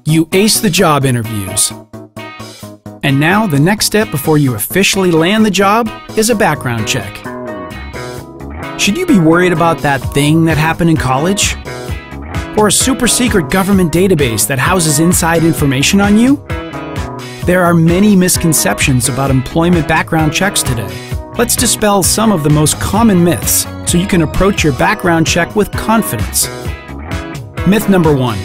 You ace the job interviews. And now the next step before you officially land the job is a background check. Should you be worried about that thing that happened in college? Or a super secret government database that houses inside information on you? There are many misconceptions about employment background checks today. Let's dispel some of the most common myths so you can approach your background check with confidence. Myth number 1.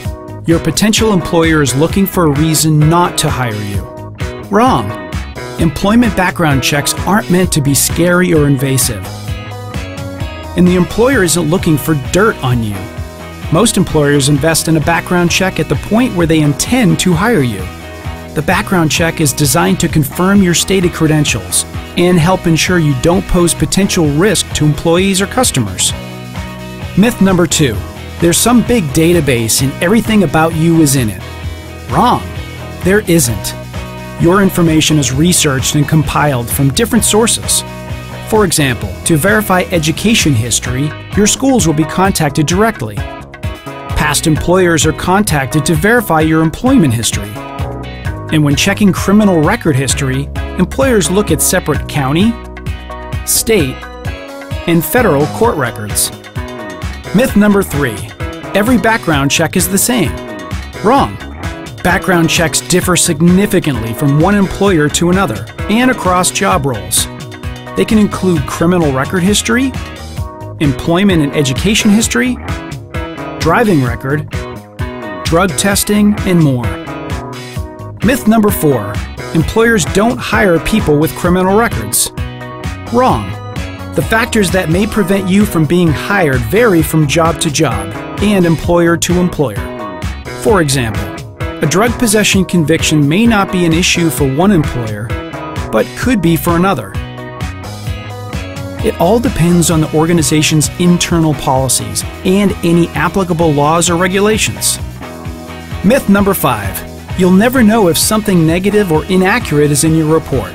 Your potential employer is looking for a reason not to hire you. Wrong. Employment background checks aren't meant to be scary or invasive. And the employer isn't looking for dirt on you. Most employers invest in a background check at the point where they intend to hire you. The background check is designed to confirm your stated credentials and help ensure you don't pose potential risk to employees or customers. Myth number 2. There's some big database and everything about you is in it. Wrong. There isn't. Your information is researched and compiled from different sources. For example, to verify education history, your schools will be contacted directly. Past employers are contacted to verify your employment history. And when checking criminal record history, employers look at separate county, state, and federal court records. Myth number 3. Every background check is the same. Wrong. Background checks differ significantly from one employer to another and across job roles. They can include criminal record history, employment and education history, driving record, drug testing, and more. Myth number 4. Employers don't hire people with criminal records. Wrong. The factors that may prevent you from being hired vary from job to job and employer to employer. For example, a drug possession conviction may not be an issue for one employer, but could be for another. It all depends on the organization's internal policies and any applicable laws or regulations. Myth number 5. You'll never know if something negative or inaccurate is in your report.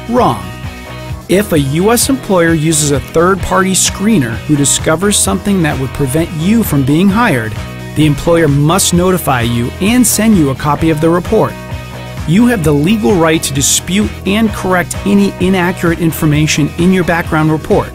Wrong. If a U.S. employer uses a third-party screener who discovers something that would prevent you from being hired, the employer must notify you and send you a copy of the report. You have the legal right to dispute and correct any inaccurate information in your background report.